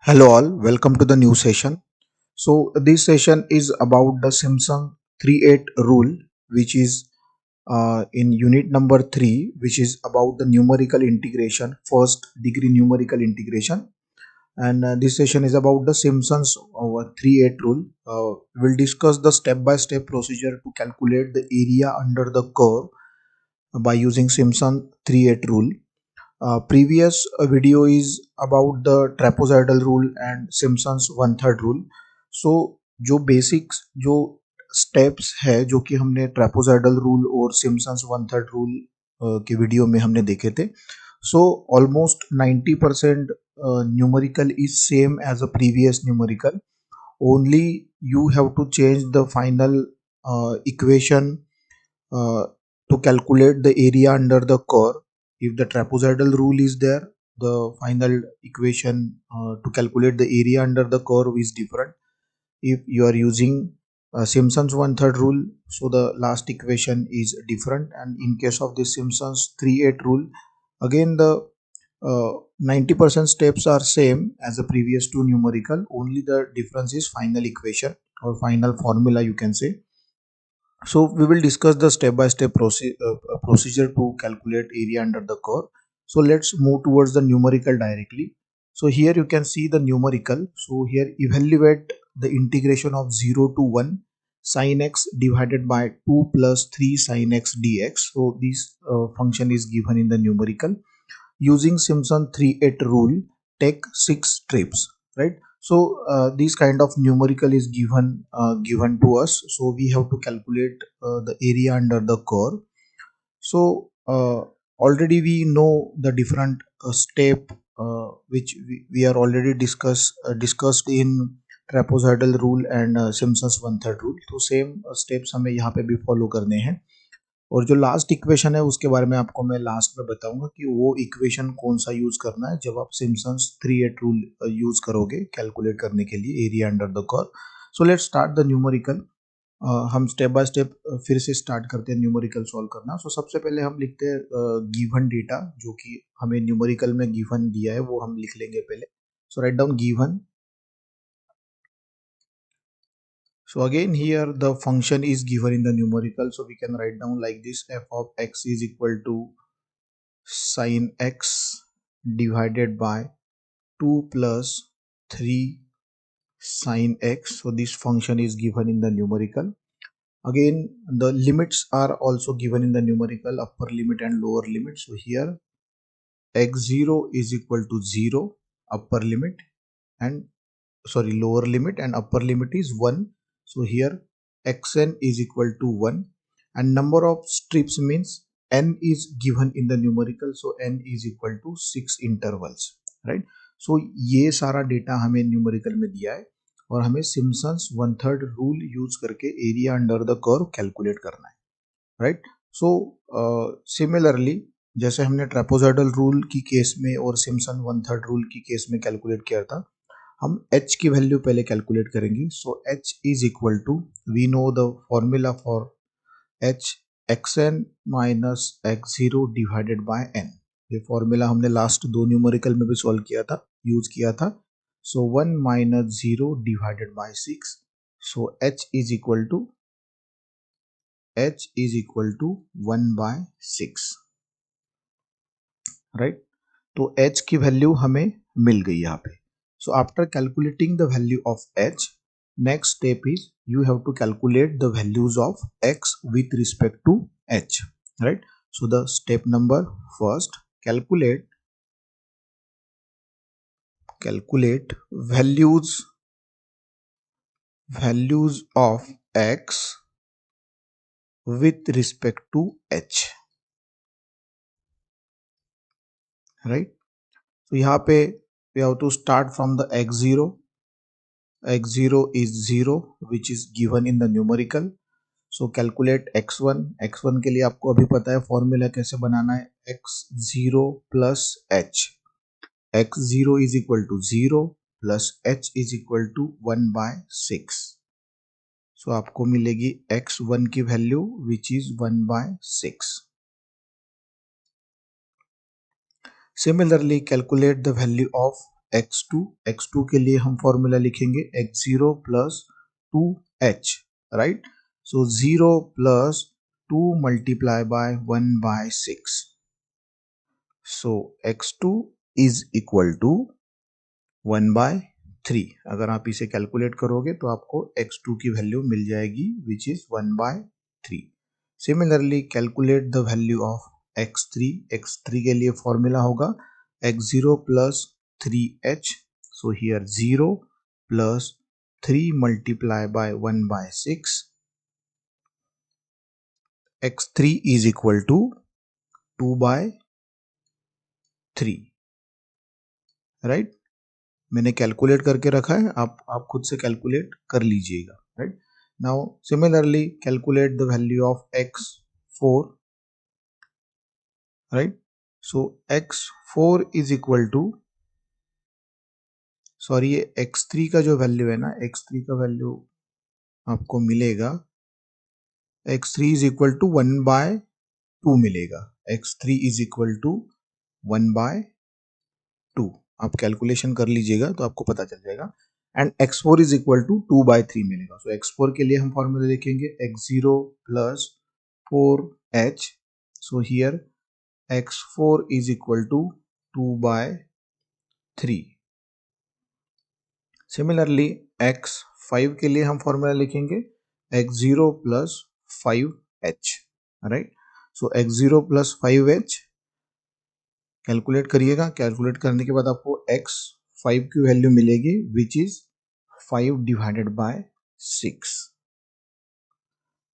Hello all, welcome to the new session. So this session is about the Simpson 3-8 rule, which is in unit number 3, which is about the numerical integration, first degree numerical integration. And this session is about the Simpson's 3-8 rule. We'll discuss the step-by-step procedure to calculate the area under the curve by using Simpson 3-8 rule. Previous video is about the trapezoidal rule and Simpson's 1/3 rule. So जो basics जो steps है जो कि हमने ट्रेपोजाइडल rule और Simpson's 1/3 rule के video में हमने देखे थे. So almost 90% numerical is same as a previous numerical. Only you have to change the final equation uh, to calculate the area under the curve. If the trapezoidal rule is there, the final equation to calculate the area under the curve is different. If you are using Simpson's 1/3 rule, so the last equation is different. And in case of the Simpson's 3/8 rule, again the 90% steps are same as the previous two numerical. Only the difference is final equation or final formula, you can say. So we will discuss the step-by-step procedure to calculate area under the curve. So let's move towards the numerical directly. So here you can see the numerical. So here evaluate the integration of 0 to 1 sin x divided by 2 plus 3 sin x dx. So this function is given in the numerical. Using Simpson 3/8 rule, take 6 strips, right? So this kind of numerical is given to us, so we have to calculate the area under the curve. So already we know the different step which we are already discussed in trapezoidal rule and Simpson's 1/3 rule. तो same steps हमें यहाँ पे भी follow करने हैं. और जो last equation है उसके बारे में आपको मैं लास्ट में बताऊंगा कि वो इक्वेशन कौन सा यूज करना है जब आप सिम्पसन्स 3/8 रूल यूज करोगे कैलकुलेट करने के लिए area under the curve. So let's start the numerical. हम स्टेप बाय स्टेप फिर से स्टार्ट करते हैं न्यूमेरिकल सॉल्व करना. सो सबसे पहले हम लिखते हैं गिवन डेटा जो कि हमें न्यूमेरिकल में गिवन दिया है वो हम लिख लेंगे पहले. So write down given. So again here the function is given in the numerical, so we can write down like this: f of x is equal to sin x divided by 2 plus 3 sin x. So this function is given in the numerical. Again the limits are also given in the numerical, upper limit and lower limit. So here x0 is equal to 0 upper limit, and lower limit, and upper limit is 1. So here xn is equal to 1, and number of strips means n is given in the numerical, so n is equal to 6 intervals, right? So ये सारा data हमें numerical में दिया है और हमें Simpson's 1/3 rule use करके area under the curve calculate करना है, राइट? सो सिमिलरली जैसे हमने ट्रेपोजाइडल रूल की केस में और सिम्पसन 1/3 रूल की केस में कैलकुलेट किया था, हम h की वैल्यू पहले कैलकुलेट करेंगे. So h is equal to, we know the formula for h, xn minus x0 divided by n. ये फॉर्मूला हमने लास्ट दो न्यूमेरिकल में भी सॉल्व किया था, यूज किया था. So 1 minus 0 divided by 6. So h is equal to 1 by 6, right? तो h की वैल्यू हमें मिल गई यहाँ पे. So after calculating the value of h, next step is you have to calculate the values of x with respect to h, right? So the step number first, calculate values of x with respect to h, right? So यहाँ पे we have to start from the x0. x0 is 0 which is given in the numerical. So calculate x1. x1 के लिए आपको अभी पता है formula कैसे बनाना है, x0 plus h. x0 is equal to 0 plus h is equal to 1 by 6. So आपको मिलेगी x1 की value which is 1 by 6. Similarly calculate the value of x2, x2 के लिए हम फॉर्मूला लिखेंगे x0 plus 2h, right. So 0 plus 2 multiply by 1 by 6, so x2 is equal to 1 by 3। अगर आप इसे कैलकुलेट करोगे तो आपको x2 की वैल्यू मिल जाएगी which is 1 by 3। Similarly calculate the value of x3, x3 के लिए फॉर्मूला होगा x0 plus 3h, so here 0 plus 3 multiply by 1 by 6, x3 is equal to 2 by 3, right. मैंने कैलकुलेट करके रखा है, आप खुद से कैलकुलेट कर लीजिएगा, right. Now similarly calculate the value of x4, right. So x4 is equal to, sorry ये x3 का जो वैल्यू है ना, x3 का वैल्यू आपको मिलेगा x3 is equal to 1 bye 2 मिलेगा, x3 is equal to 1 bye 2। आप कैलकुलेशन कर लीजिएगा तो आपको पता चल जाएगा। And x4 is equal to 2 by 3 मिलेगा। सो x4 के लिए हम फॉर्मूला लिखेंगे x0 plus 4h, so here x4 is equal to 2 by 3। Similarly x5 के लिए हम फॉर्मूला लिखेंगे x0 plus 5h, right. So x0 plus 5h calculate करिएगा। कैलकुलेट करने के बाद आपको x5 की वैल्यू मिलेगी which is 5 divided by 6।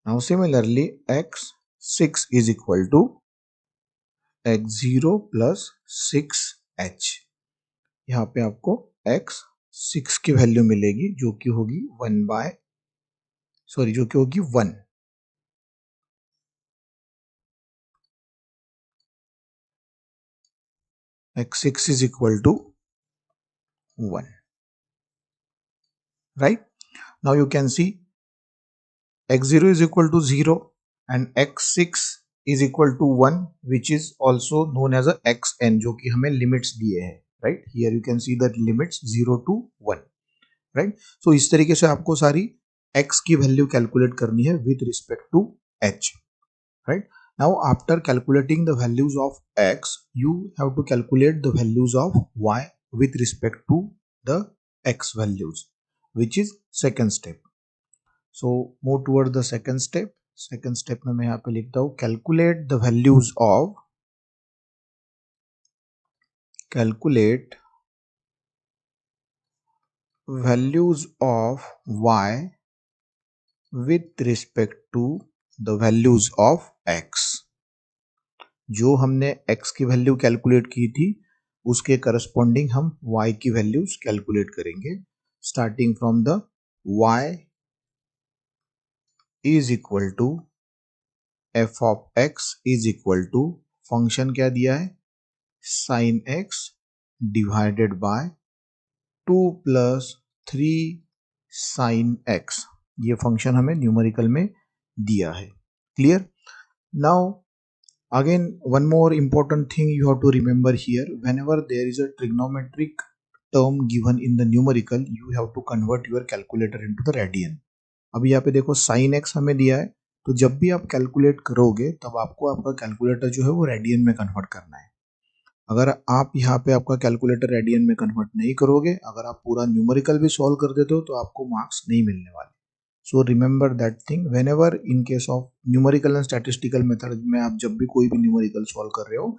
Now similarly x6 is equal to x0 plus 6h। यहाँ पे आपको x6 की वैल्यू मिलेगी जो कि होगी 1 बाय, सॉरी जो कि होगी 1। x6 is equal to 1, right? Now you can see x0 is equal to 0 and x6 is equal to 1 which is also known as a xn, जो कि हमें लिमिट्स दिए हैं, right? Here you can see that limits 0 to 1, right? So इस तरीके से आपको सारी x की वैल्यू कैलकुलेट करनी है with respect to h, right? Now after calculating the values of x, you have to calculate the values of y with respect to the x values, which is second step. So move toward the second step. Second step में मैं यहाँ पे लिखता हूँ calculate the values of y with respect to the values of x. जो हमने x की value calculate की थी उसके करस्पॉन्डिंग हम y की वैल्यूज कैलकुलेट करेंगे, starting from the y is equal to f of x is equal to, function क्या दिया है, sine x divided by 2 plus 3 sine x। ये फंक्शन हमें न्यूमेरिकल में दिया है। Clear? Now again, one more important thing you have to remember here, whenever there is a trigonometric term given in the numerical, you have to convert your calculator into the radian. अभी यहाँ पे देखो sin x हमें दिया है, तो जब भी आप कैलकुलेट करोगे तब आपको आपका कैलकुलेटर जो है वो रेडियन में कन्वर्ट करना है। अगर आप यहाँ पे आपका कैलकुलेटर रेडियन में कन्वर्ट नहीं करोगे, अगर आप पूरा न्यूमेरिकल भी सॉल्व कर देते हो तो आपको मार्क्स नहीं मिलने वाले। So remember that thing, when ever in case of numerical and statistical method में आप जब भी कोई भी न्यूमेरिकल सॉल्व कर रहे हो,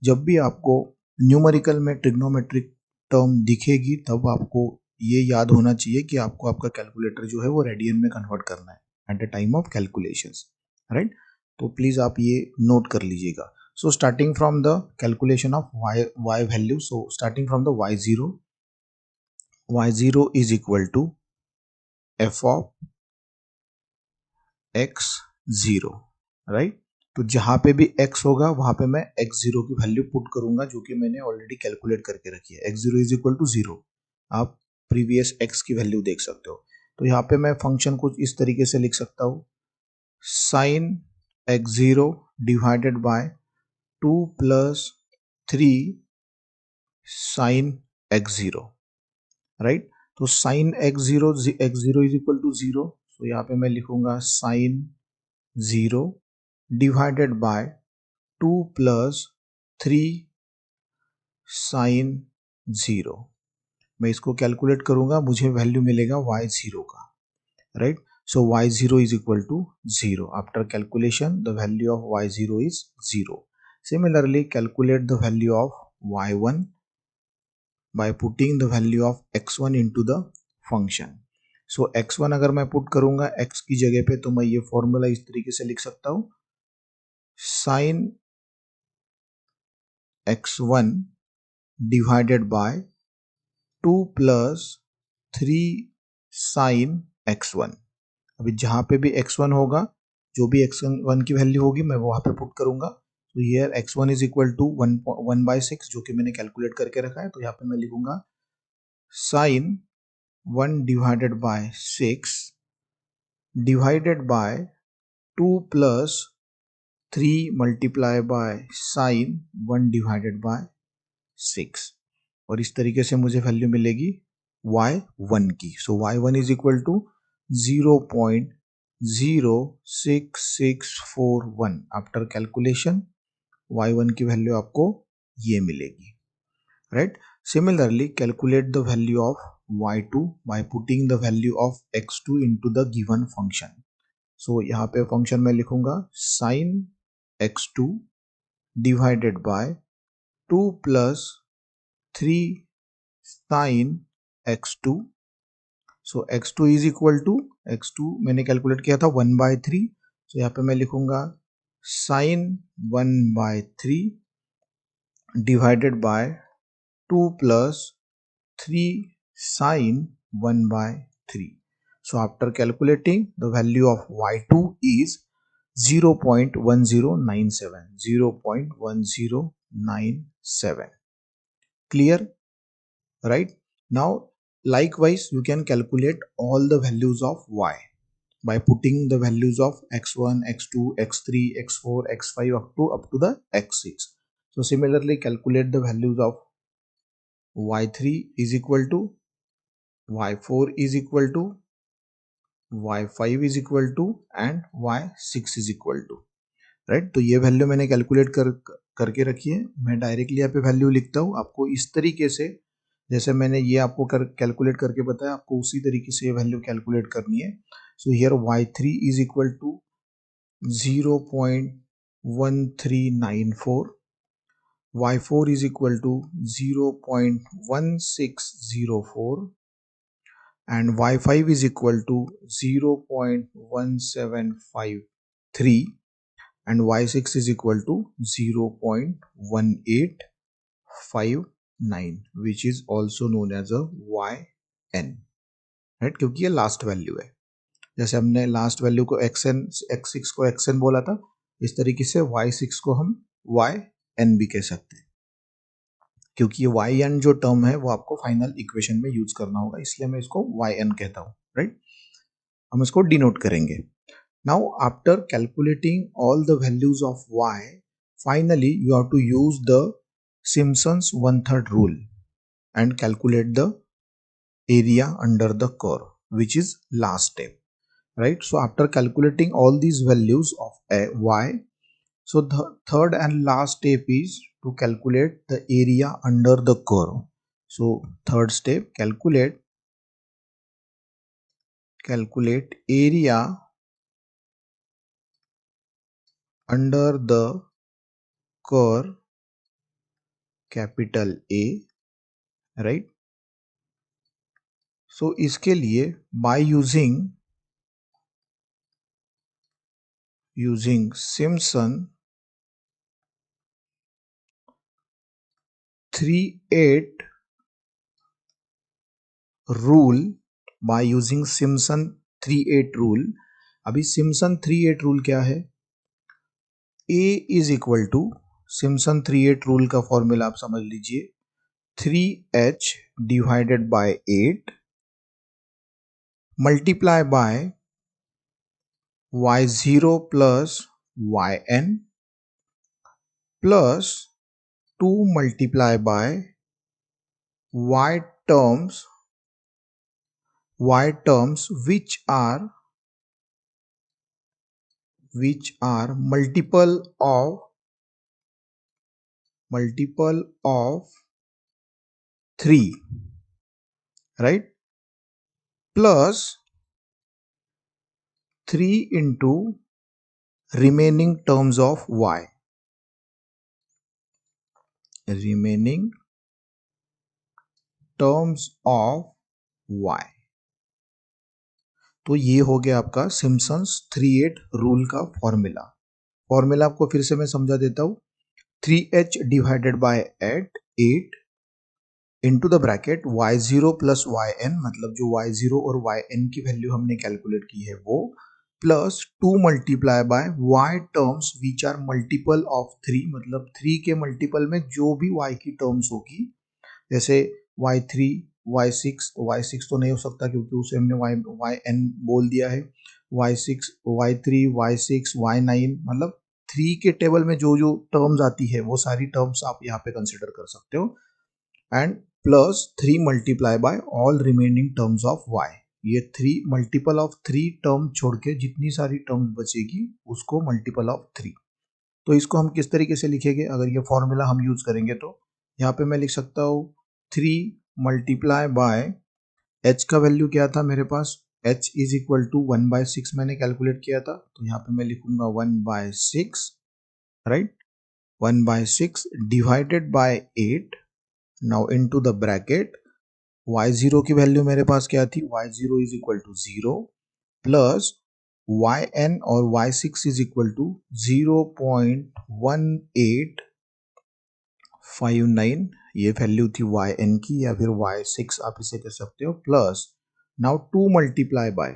जब भी आपको न्यूमेरिकल में ट्रिग्नोमेट्रिक टर्म दिखेगी तब आपको ये याद होना चाहिए कि आपको आपका कैलकुलेटर जो है वो रेडियन में कन्वर्ट करना है at the time of calculations, right. तो प्लीज आप ये नोट कर लीजिएगा। So starting from the calculation of y value, so starting from the y0 is equal to f of x0, right. तो जहां पे भी x होगा वहां पे मैं x0 की वैल्यू पुट करूंगा जो कि मैंने ऑलरेडी कैलकुलेट करके रखी है। x0 इज इक्वल टू 0, आप प्रीवियस x की वैल्यू देख सकते हो। तो यहाँ पे मैं फंक्शन कुछ इस तरीके से लिख सकता हूँ, sine x0 divided by 2 plus 3 sine x0, right. तो sine x0 is equal to 0, तो यहाँ पे मैं लिखूंगा sine 0 divided by 2 plus 3 sine 0। मैं इसको कैलकुलेट करूंगा, मुझे वैल्यू मिलेगा y0 का, right? So y0 is equal to 0. After calculation, the value of y0 is 0. Similarly, calculate the value of y1 by putting the value of x1 into the function. So x1 अगर मैं put करूंगा x की जगह पे, तो मैं ये formula इस तरीके से लिख सकता हूं, sin x1 divided by 2 plus 3 sin x1। अभी जहां पे भी x1 होगा, जो भी x1 की वैल्यू होगी मैं वहां पे पुट करूंगा। तो here x1 is equal to 1/6 जो कि मैंने कैलकुलेट करके रखा है, तो यहाँ पे मैं लिखूंगा sine 1 divided by 6 divided by 2 plus 3 multiply by sine 1 divided by 6, और इस तरीके से मुझे वैल्यू मिलेगी y1 की। So y1 is equal to 0.06641। After calculation y1 की वैल्यू आपको ये मिलेगी, right. Similarly calculate the value of y2 by putting the value of x2 into the given function. So यहाँ पे फंक्शन में लिखूंगा sine x2 divided by 2 plus 3 sine x2। So x2 is equal to, x2 मैंने calculate किया था 1/3, तो यहाँ पे मैं लिखूंगा sine 1/3 divided by 2 plus 3 sine 1/3। So after calculating, the value of y2 is 0.1097, 0.1097, clear, right? Now likewise you can calculate all the values of y by putting the values of x1, x2, x3, x4, x5 up to the x6. So similarly calculate the values of y3 is equal to, y4 is equal to, y5 is equal to and y6 is equal to, right. तो ये value मैंने calculate करके रखी है। मैं directly यहाँ पे value लिखता हूँ, आपको इस तरीके से जैसे मैंने ये आपको कैलकुलेट करके बताया, आपको उसी तरीके से ये वैल्यू कैलकुलेट करनी है। So here y3 is equal to 0.1394, y4 is equal to 0.1604 and y5 is equal to 0.1753 and y6 is equal to 0.1859 which is also known as a yn, right, क्योंकि ये लास्ट वैल्यू है। जैसे हमने last value को x6 को xn बोला था, इस तरीके से y6 को हम yn भी कह सकते हैं, क्योंकि ये yn जो टर्म है वो आपको फाइनल इक्वेशन में यूज करना होगा, इसलिए मैं इसको yn कहता हूँ, राइट। हम इसको डिनोट करेंगे। Now after calculating all the values of y, finally you have to use the Simpson's 1/3 rule and calculate the area under the curve, which is last step, right? So after calculating all these values of y, so the third and last step is to calculate the area under the curve. So third step, calculate area under the curve capital A, right? So इसके लिए by using Simpson 3/8 rule, by using Simpson 3/8 rule, अभी Simpson 3/8 rule क्या है? A is equal to, Simpson 3/8 rule का formula आप समझ लीजिए, 3h divided by 8 multiply by y0 plus yn plus 2 multiply by y terms which are multiple of 3, right, plus 3 into remaining terms of remaining terms of y। तो ये हो गया आपका Simpson's 3/8 rule का फॉर्मूला आपको फिर से मैं समझा देता हूँ। 3h divided by 8 into the bracket y0 plus yn, मतलब जो y0 और yn की वैल्यू हमने कैलकुलेट की है वो, plus 2 multiply by y terms which are multiple of 3, मतलब 3 के मल्टीपल में जो भी y की टर्म्स होगी, जैसे y3 y6, तो y6 तो नहीं हो सकता क्योंकि उसे हमने yn बोल दिया है, y6 y3 y6 y9, मतलब 3 के टेबल में जो जो टर्म्स आती है वो सारी टर्म्स आप यहाँ पे कंसिडर कर सकते हो, and plus 3 multiply bye all remaining terms of y। ये 3 मल्टीपल ऑफ 3 टर्म छोड़ के जितनी सारी टर्म्स बचेगी उसको मल्टीपल ऑफ 3। तो इसको हम किस तरीके से लिखेंगे, अगर ये फॉर्मूला हम यूज करेंगे तो यहाँ पे मैं लिख सकता हूँ 3 मल्टीप्लाई बाय h का वैल्यू क्या था मेरे पास, h इज इक्वल टू 1/6 मैंने कैलकुलेट किया था, तो यहाँ पे मैं लिखूंगा 1/6, right, 1/6 divided by 8, now into the bracket y0 की वैल्यू मेरे पास क्या थी, y0 is equal to 0 plus yn और y6 इज इक्वल टू 0.1859, ये वैल्यू थी yn की, या फिर y6 आप इसे कह सकते हो, प्लस नाउ 2 मल्टीप्लाई बाय,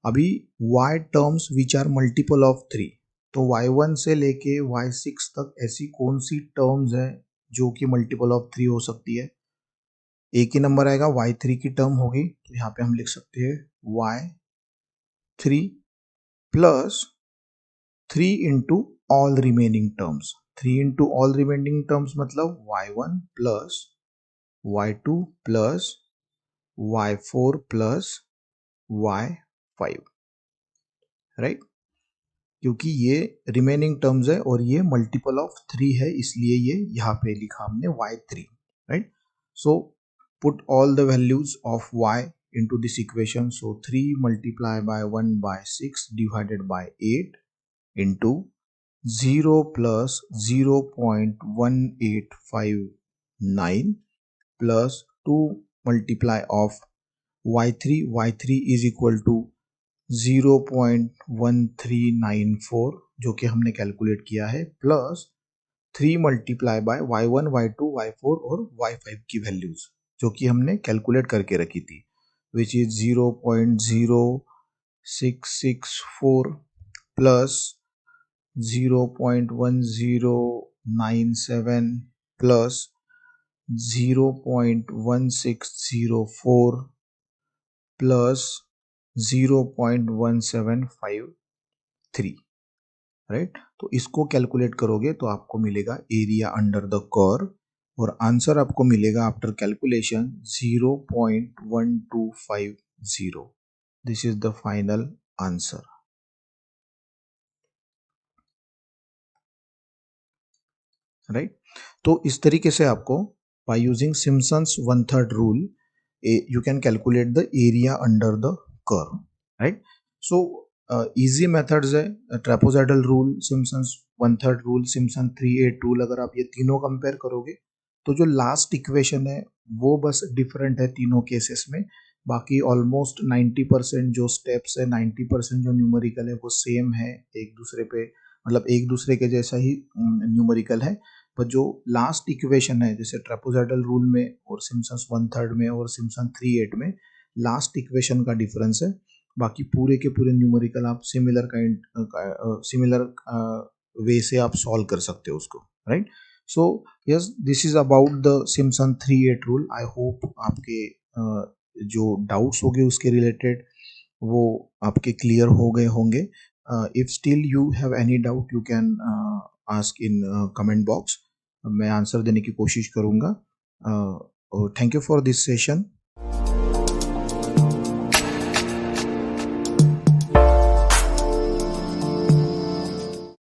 अभी y terms which are multiple of 3, तो y1 से लेके y6 तक ऐसी कौन सी टर्म्स है जो कि मल्टीपल ऑफ 3 हो सकती है, एक ही नंबर आएगा, y3 की टर्म होगी, तो यहाँ पे हम लिख सकते हैं y3 plus 3 into all remaining terms, 3 into all remaining terms मतलब y1 plus y2 plus y4 plus y5, right, क्योंकि ये रिमेनिंग टर्म्स है और ये मल्टीपल ऑफ 3 है, इसलिए ये यहाँ पे लिखा हमने y3, right. So put all the values of y into this equation, so 3 multiplied by 1/6 divided by 8 into 0 plus 0.1859 plus 2 multiply of y3 is equal to 0.1394 जो कि हमने कैलकुलेट किया है, plus 3 multiply bye y1 y2 y4 और y5 की values जो कि हमने कैलकुलेट करके रखी थी, which is 0.0664 plus 0.1097 plus 0.1604 plus 0.1753, right. तो इसको कैलकुलेट करोगे तो आपको मिलेगा एरिया अंडर द कर्व, और आंसर आपको मिलेगा after calculation 0.1250। This is the final answer, right. तो इस तरीके से आपको by using Simpson's 1/3 rule you can calculate the area under the curve, right? So easy methods है trapezoidal rule, Simpson's 1/3 rule, Simpson 3/8 rule, अगर आप ये तीनों कंपेयर करोगे तो जो लास्ट इक्वेशन है वो बस डिफरेंट है तीनों केसेस में, बाकी ऑलमोस्ट 90% जो स्टेप्स है, 90% जो न्यूमेरिकल है वो सेम है एक दूसरे पे, मतलब एक दूसरे के जैसा ही न्यूमेरिकल है, पर जो लास्ट इक्वेशन है जैसे ट्रेपोजाइडल रूल में और सिम्पसन्स 1/3 में और सिम्पसन 3/8 में लास्ट इक्वेशन का डिफरेंस है, बाकी पूरे के पूरे न्यूमेरिकल आप सिमिलर वे से आप सॉल्व कर सकते हो उसको, right. So yes, this is about the Simpson 3/8 rule. I hope आपके जो डाउट्स होंगे उसके रिलेटेड वो आपके क्लियर हो गए होंगे। If still you have any doubt you can ask in comment box, मैं आंसर देने की कोशिश करूँगा। Thank you for this session.